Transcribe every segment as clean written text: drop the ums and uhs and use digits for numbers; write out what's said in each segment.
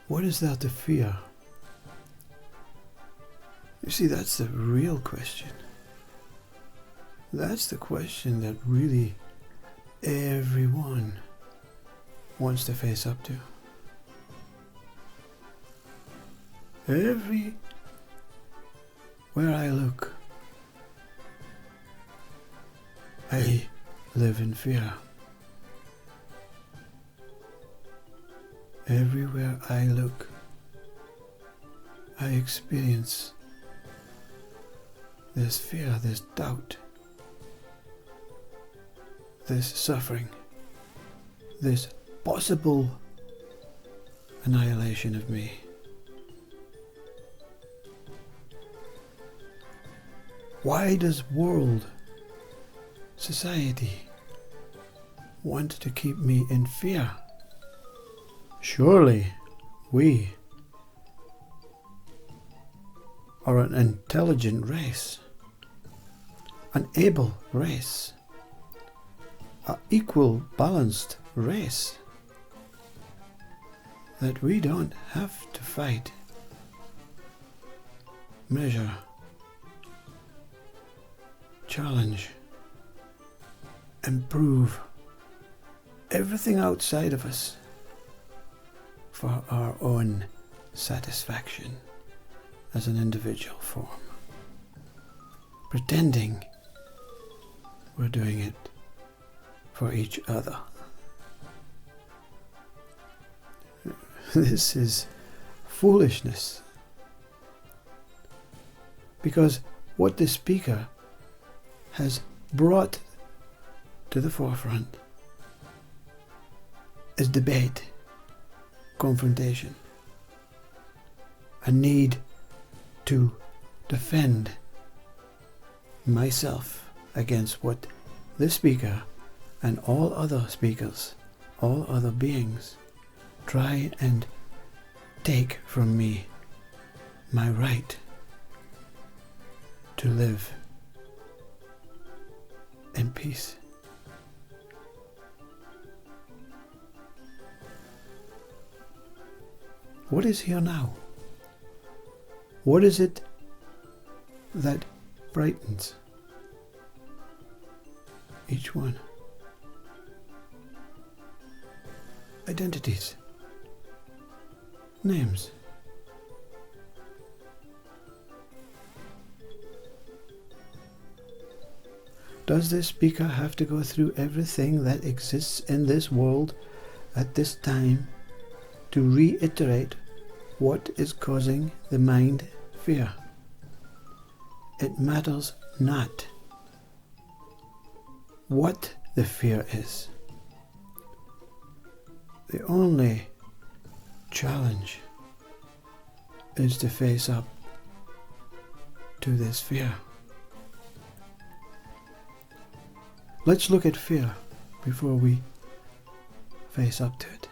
What is there to fear? You see, that's the real question. That's the question that really everyone wants to face up to. Everywhere I look, I live in fear. Everywhere I look, I experience this fear, this doubt, this suffering, this possible annihilation of me. Why does world, society, want to keep me in fear? Surely we are an intelligent race, an able race, an equal balanced race, that we don't have to fight, measure, challenge, improve everything outside of us for our own satisfaction as an individual form, pretending we're doing it for each other. This is foolishness, because what the speaker has brought to the forefront is debate, confrontation, a need to defend myself against what this speaker and all other speakers, all other beings, try and take from me my right to live in peace. What is here now? What is it that frightens each one? Identities, names. Does this speaker have to go through everything that exists in this world at this time to reiterate what is causing the mind fear? It matters not what the fear is. The only challenge is to face up to this fear. Let's look at fear before we face up to it.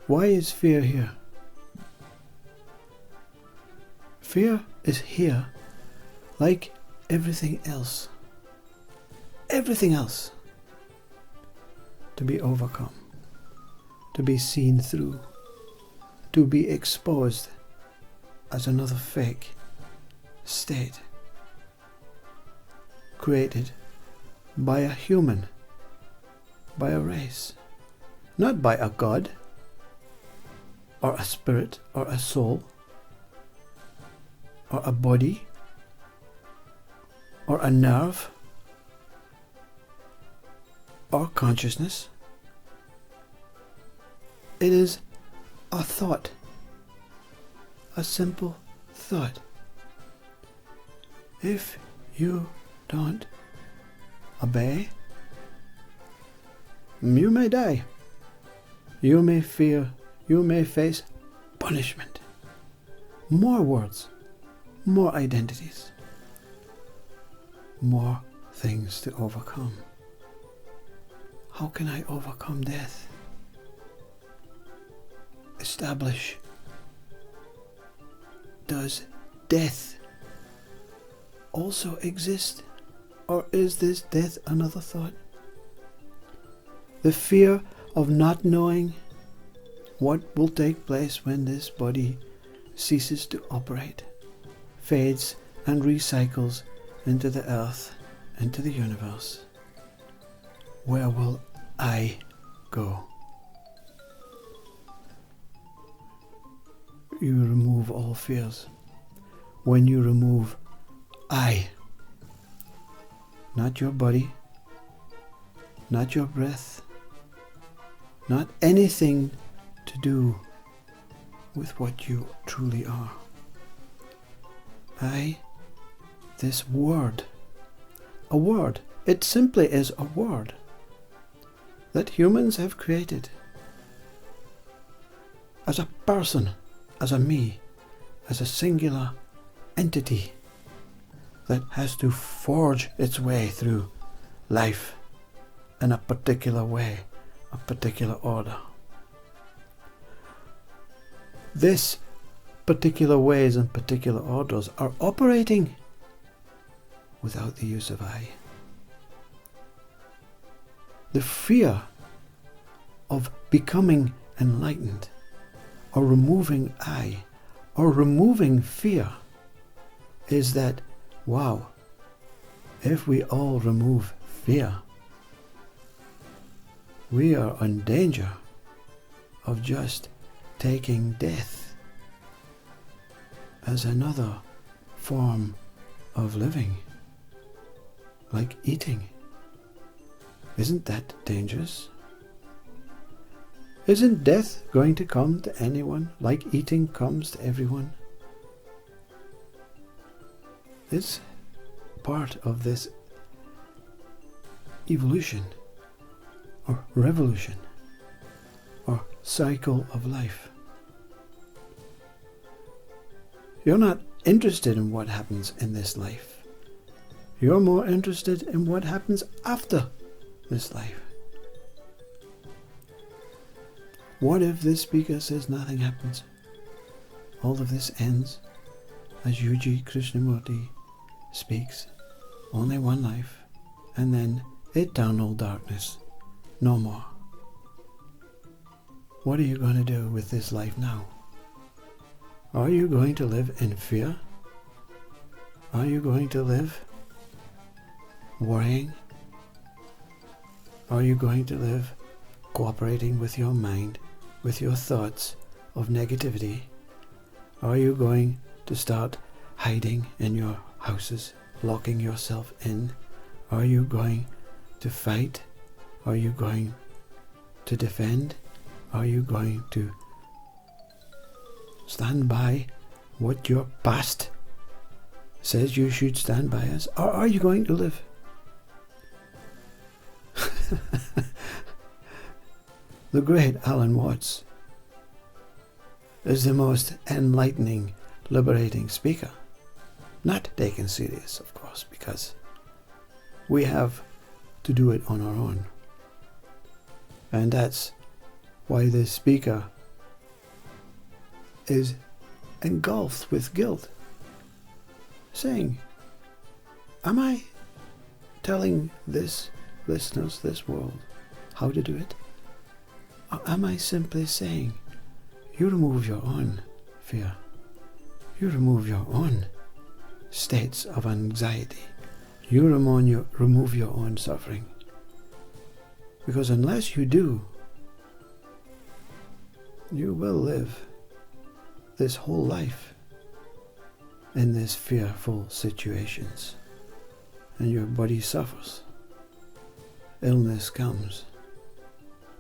Why is fear here? Fear is here like everything else. Everything else to be overcome, to be seen through, to be exposed as another fake state created by a human, by a race, not by a god or a spirit or a soul or a body or a nerve or consciousness. It is a thought, a simple thought. If you don't obey, you may die. You may fear, you may face punishment. More words, more identities, more things to overcome. How can I overcome death? Establish. Does death also exist? Or is this death another thought? The fear of not knowing What will take place when this body ceases to operate, fades and recycles into the earth, into the universe? Where will I go? You remove all fears. When you remove I, not your body, not your breath, not anything to do with what you truly are. I, this word, a word, it simply is a word that humans have created as a person, as a me, as a singular entity that has to forge its way through life in a particular way, a particular order. This particular ways and particular orders are operating without the use of I. The fear of becoming enlightened, or removing I, or removing fear, is that, wow, if we all remove fear, we are in danger of just taking death as another form of living, like eating. Isn't that dangerous? Isn't death going to come to anyone like eating comes to everyone? It's part of this evolution or revolution or cycle of life. You're not interested in what happens in this life. You're more interested in what happens after this life. What if this speaker says nothing happens? All of this ends as Yuji Krishnamurti speaks. Only one life, and then eternal darkness. No more. What are you going to do with this life now? Are you going to live in fear? Are you going to live worrying? Are you going to live cooperating with your mind, with your thoughts of negativity? Are you going to start hiding in your houses, locking yourself in? Are you going to fight? Are you going to defend? Are you going to stand by what your past says you should stand by as? Or are you going to live? The great Alan Watts is the most enlightening, liberating speaker. Not taken serious, of course, because we have to do it on our own. And that's why this speaker is engulfed with guilt, saying, am I telling this listeners, this world, how to do it? Or am I simply saying, you remove your own fear, you remove your own states of anxiety, you remove your own suffering? Because unless you do, you will live this whole life in these fearful situations, and your body suffers. Illness comes,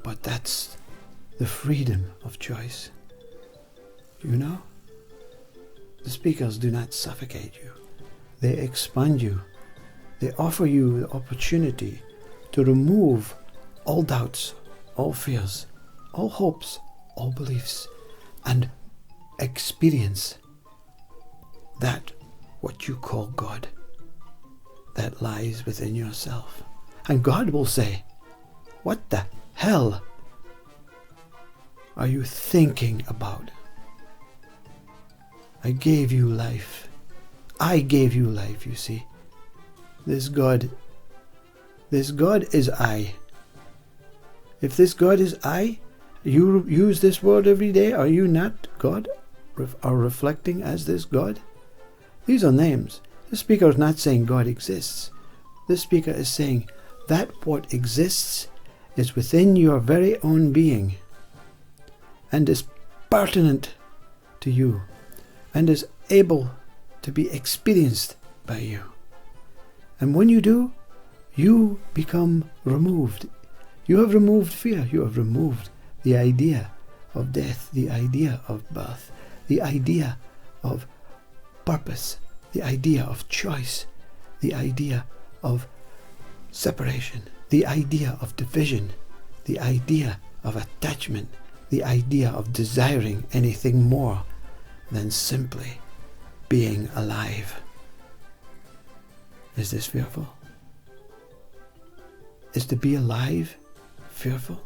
but that's the freedom of choice. You know, the speakers do not suffocate you. They expand you. They offer you the opportunity to remove all doubts, all fears, all hopes, all beliefs, and experience that what you call God that lies within yourself. And God will say, what the hell are you thinking about? I gave you life. I gave you life, you see. This God is I. If this God is I, You use this word every day. Are you not God? Are reflecting as this God? These are names. The speaker is not saying God exists. The speaker is saying that what exists is within your very own being and is pertinent to you and is able to be experienced by you. And when you do, you become removed. You have removed fear. You have removed the idea of death, the idea of birth, the idea of purpose, the idea of choice, the idea of separation, the idea of division, the idea of attachment, the idea of desiring anything more than simply being alive. Is this fearful? Is to be alive fearful?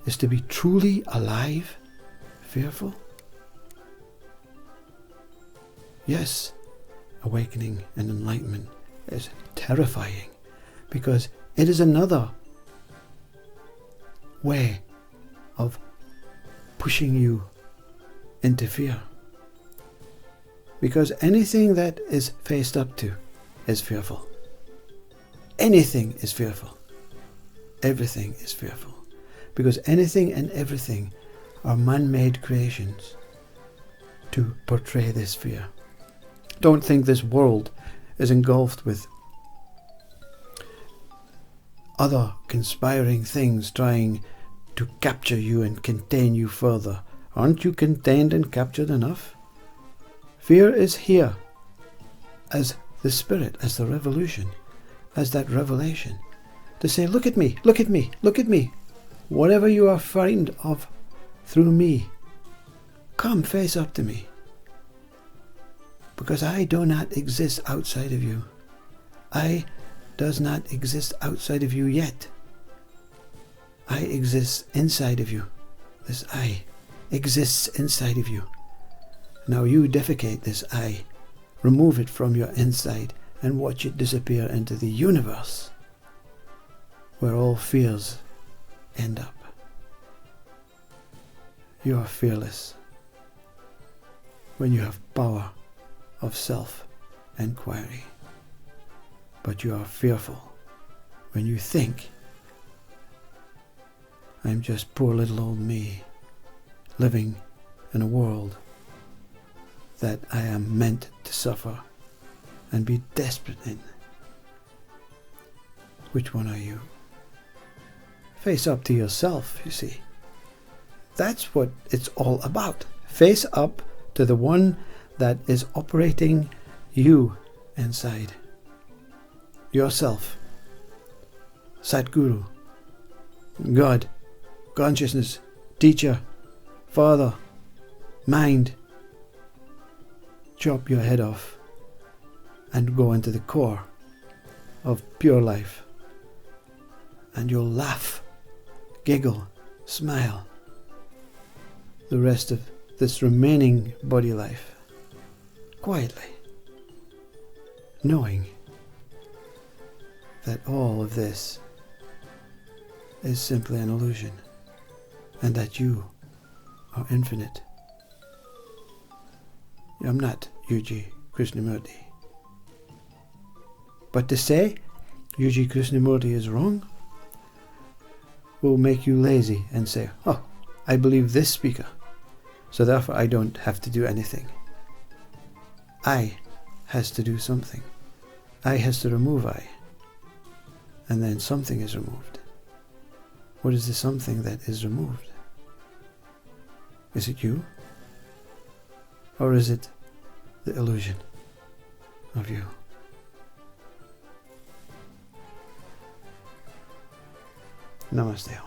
Is to be truly alive fearful? Yes, awakening and enlightenment is terrifying because it is another way of pushing you into fear. Because anything that is faced up to is fearful. Anything is fearful. Everything is fearful. Because anything and everything are man-made creations to portray this fear. Don't think this world is engulfed with other conspiring things trying to capture you and contain you further. Aren't you contained and captured enough? Fear is here as the spirit, as the revolution, as that revelation, to say, look at me, look at me, look at me. Whatever you are frightened of through me, come face up to me. Because I do not exist outside of you. I does not exist outside of you yet. I exist inside of you. This I exists inside of you. Now you defecate this I, remove it from your inside and watch it disappear into the universe where all fears end up. You are fearless when you have power of self-enquiry. But you are fearful when you think, I'm just poor little old me, living in a world that I am meant to suffer and be desperate in. Which one are you? Face up to yourself, you see. That's what it's all about. Face up to the one that is operating you inside. Yourself. Satguru. God. Consciousness. Teacher. Father. Mind. Chop your head off and go into the core of pure life. And you'll laugh, giggle, smile the rest of this remaining body life quietly, knowing that all of this is simply an illusion and that you are infinite. I'm not U.G. Krishnamurti. But to say U.G. Krishnamurti is wrong will make you lazy and say, oh, I believe this speaker, so therefore I don't have to do anything. I has to do something. I has to remove I. And then something is removed. What is the something that is removed? Is it you? Or is it the illusion of you? Namaste.